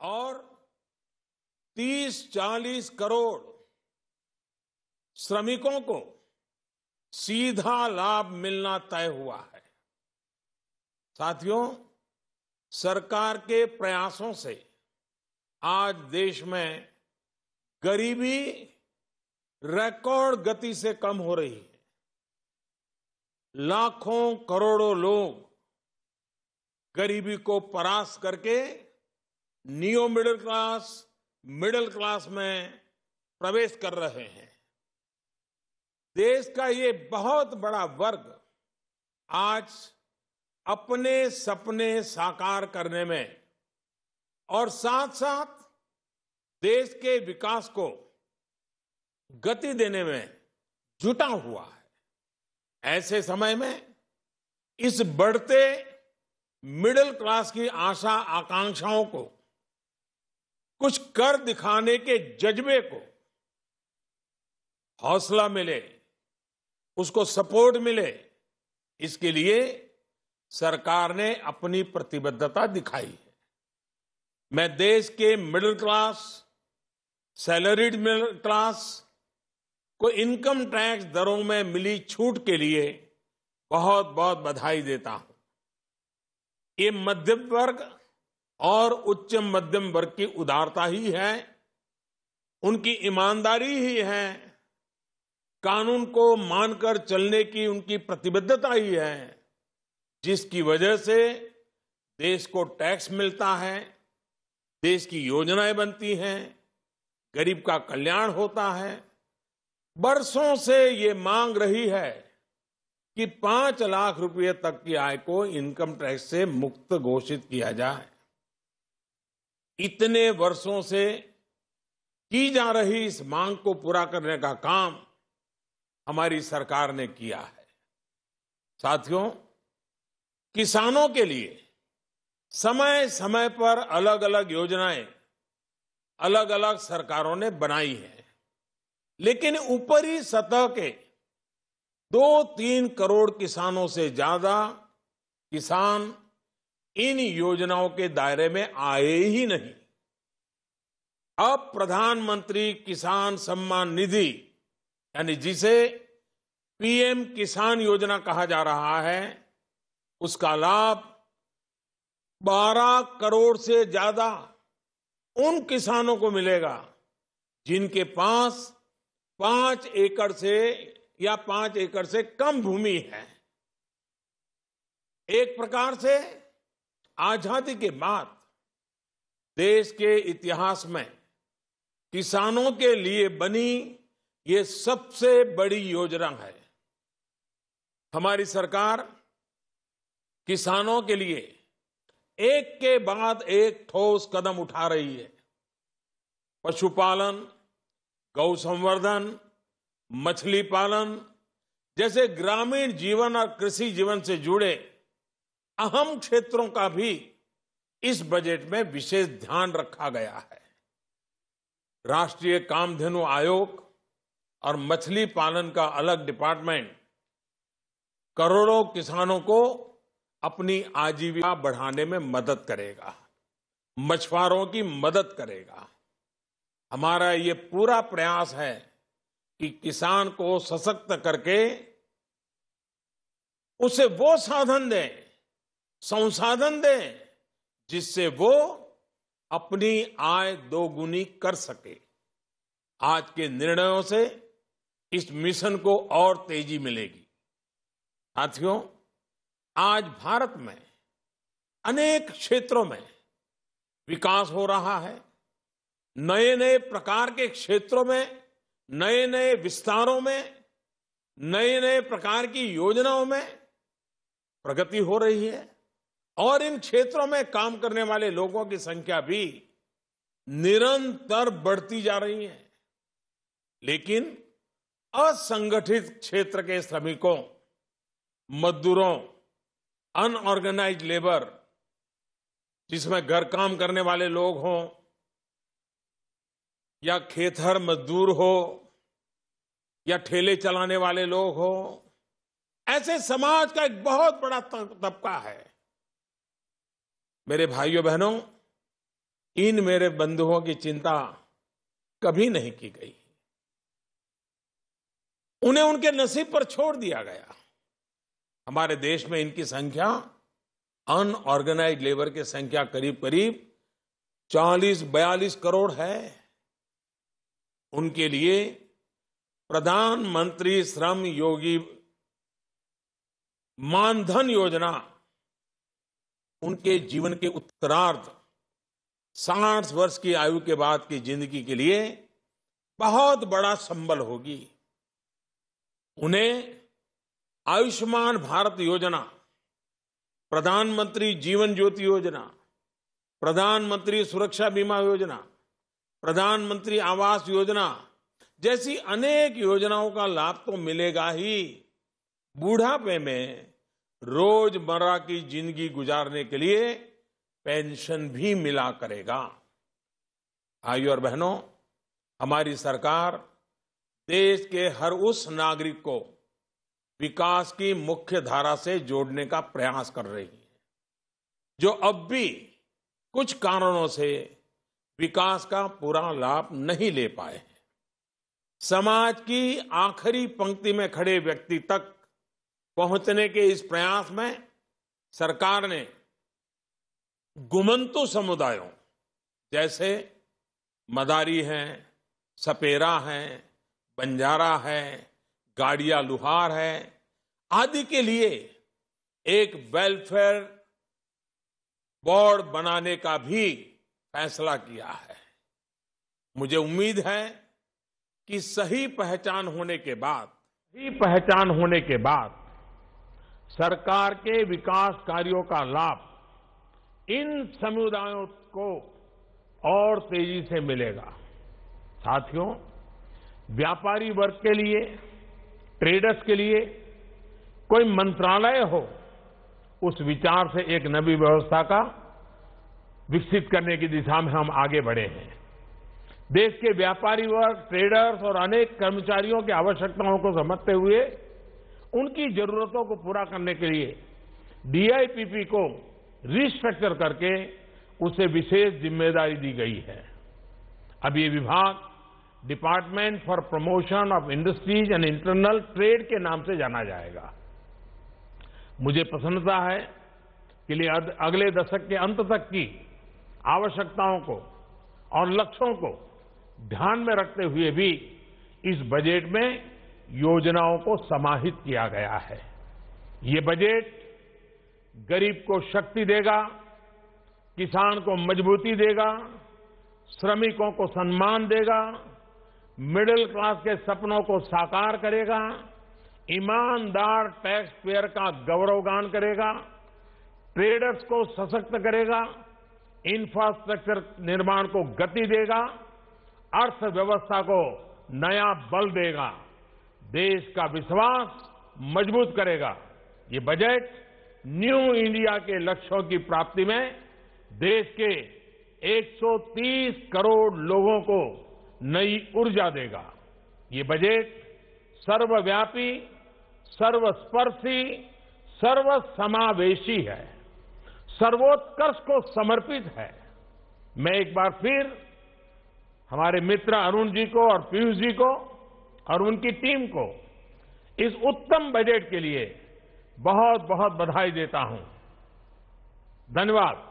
और 30-40 करोड़ श्रमिकों को सीधा लाभ मिलना तय हुआ है। साथियों, सरकार के प्रयासों से आज देश में गरीबी रिकॉर्ड गति से कम हो रही है। लाखों करोड़ों लोग गरीबी को परास्त करके नियो मिडिल क्लास में प्रवेश कर रहे हैं। देश का ये बहुत बड़ा वर्ग आज अपने सपने साकार करने में और साथ साथ देश के विकास को गति देने में जुटा हुआ है। ऐसे समय में इस बढ़ते मिडिल क्लास की आशा आकांक्षाओं को कुछ कर दिखाने के जज्बे को हौसला मिले, उसको सपोर्ट मिले, इसके लिए सरकार ने अपनी प्रतिबद्धता दिखाई है। मैं देश के middle class, salaried middle class को इनकम टैक्स दरों में मिली छूट के लिए बहुत बहुत बधाई देता हूं। ये मध्यम वर्ग और उच्च मध्यम वर्ग की उदारता ही है, उनकी ईमानदारी ही है, कानून को मानकर चलने की उनकी प्रतिबद्धता ही है, जिसकी वजह से देश को टैक्स मिलता है, देश की योजनाएं बनती हैं, गरीब का कल्याण होता है। बरसों से ये मांग रही है कि 5 लाख रुपए तक की आय को इनकम टैक्स से मुक्त घोषित किया जाए। इतने वर्षों से की जा रही इस मांग को पूरा करने का काम हमारी सरकार ने किया है। साथियों, किसानों के लिए समय समय पर अलग अलग योजनाएं अलग अलग सरकारों ने बनाई हैं, लेकिन ऊपरी सतह के 2-3 करोड़ किसानों से ज्यादा किसान इन योजनाओं के दायरे में आए ही नहीं। अब प्रधानमंत्री किसान सम्मान निधि यानी जिसे पीएम किसान योजना कहा जा रहा है, उसका लाभ 12 करोड़ से ज्यादा उन किसानों को मिलेगा जिनके पास 5 एकड़ से या 5 एकड़ से कम भूमि है। एक प्रकार से आजादी के बाद देश के इतिहास में किसानों के लिए बनी ये सबसे बड़ी योजना है। हमारी सरकार किसानों के लिए एक के बाद एक ठोस कदम उठा रही है। पशुपालन, गौ संवर्धन, मछली पालन जैसे ग्रामीण जीवन और कृषि जीवन से जुड़े अहम क्षेत्रों का भी इस बजट में विशेष ध्यान रखा गया है। राष्ट्रीय कामधेनु आयोग और मछली पालन का अलग डिपार्टमेंट करोड़ों किसानों को अपनी आजीविका बढ़ाने में मदद करेगा, मछुआरों की मदद करेगा। हमारा ये पूरा प्रयास है कि किसान को सशक्त करके उसे वो साधन दें, संसाधन दें, जिससे वो अपनी आय दोगुनी कर सके। आज के निर्णयों से इस मिशन को और तेजी मिलेगी। साथियों, आज भारत में अनेक क्षेत्रों में विकास हो रहा है। नए नए प्रकार के क्षेत्रों में, नए नए विस्तारों में, नए नए प्रकार की योजनाओं में प्रगति हो रही है और इन क्षेत्रों में काम करने वाले लोगों की संख्या भी निरंतर बढ़ती जा रही है। लेकिन असंगठित क्षेत्र के श्रमिकों, मजदूरों, अनऑर्गेनाइज्ड लेबर, जिसमें घर काम करने वाले लोग हों या खेतर मजदूर हो या ठेले चलाने वाले लोग हो, ऐसे समाज का एक बहुत बड़ा तबका है। मेरे भाइयों बहनों, इन मेरे बंधुओं की चिंता कभी नहीं की गई। उन्हें उनके नसीब पर छोड़ दिया गया। हमारे देश में इनकी संख्या, अनऑर्गेनाइज्ड लेबर की संख्या करीब करीब 40-42 करोड़ है। उनके लिए प्रधानमंत्री श्रम योगी मानधन योजना उनके जीवन के उत्तरार्ध 60 वर्ष की आयु के बाद की जिंदगी के लिए बहुत बड़ा संबल होगी। उन्हें आयुष्मान भारत योजना, प्रधानमंत्री जीवन ज्योति योजना, प्रधानमंत्री सुरक्षा बीमा योजना, प्रधानमंत्री आवास योजना जैसी अनेक योजनाओं का लाभ तो मिलेगा ही, बुढ़ापे में रोजमर्रा की जिंदगी गुजारने के लिए पेंशन भी मिला करेगा। भाइयों और बहनों, हमारी सरकार देश के हर उस नागरिक को विकास की मुख्य धारा से जोड़ने का प्रयास कर रही है जो अब भी कुछ कारणों से विकास का पूरा लाभ नहीं ले पाए हैं। समाज की आखिरी पंक्ति में खड़े व्यक्ति तक पहुंचने के इस प्रयास में सरकार ने गुमंतु समुदायों जैसे मदारी हैं, सपेरा हैं, बंजारा है, गाड़िया लुहार है आदि के लिए एक वेलफेयर बोर्ड बनाने का भी फैसला किया है। मुझे उम्मीद है कि सही पहचान होने के बाद सरकार के विकास कार्यों का लाभ इन समुदायों को और तेजी से मिलेगा। साथियों, व्यापारी वर्ग के लिए, ट्रेडर्स के लिए कोई मंत्रालय हो, उस विचार से एक नई व्यवस्था का विकसित करने की दिशा में हम आगे बढ़े हैं। देश के व्यापारी वर्ग, ट्रेडर्स और अनेक कर्मचारियों की आवश्यकताओं को समझते हुए उनकी जरूरतों को पूरा करने के लिए डीआईपीपी को रिस्ट्रक्चर करके उसे विशेष जिम्मेदारी दी गई है। अब ये विभाग department for promotion of industries and internal trade के नाम से जाना जाएगा। मुझे प्रसन्नता है कि अगले दशक के अंत तक की आवश्यकताओं को और लक्ष्यों को ध्यान में रखते हुए भी इस बजट में योजनाओं को समाहित किया गया है। ये बजट गरीब को शक्ति देगा, किसान को मजबूती देगा, श्रमिकों को सम्मान देगा, मिडिल क्लास के सपनों को साकार करेगा, ईमानदार टैक्स पेयर का गौरवगान करेगा, ट्रेडर्स को सशक्त करेगा, इंफ्रास्ट्रक्चर निर्माण को गति देगा, अर्थव्यवस्था को नया बल देगा, देश का विश्वास मजबूत करेगा। ये बजट न्यू इंडिया के लक्ष्यों की प्राप्ति में देश के 130 करोड़ लोगों को नई ऊर्जा देगा। ये बजट सर्वव्यापी, सर्वस्पर्शी, सर्वसमावेशी है, सर्वोत्कर्ष को समर्पित है। मैं एक बार फिर हमारे मित्र अरुण जी को और पीयूष जी को और उनकी टीम को इस उत्तम बजट के लिए बहुत बहुत बधाई देता हूं। धन्यवाद।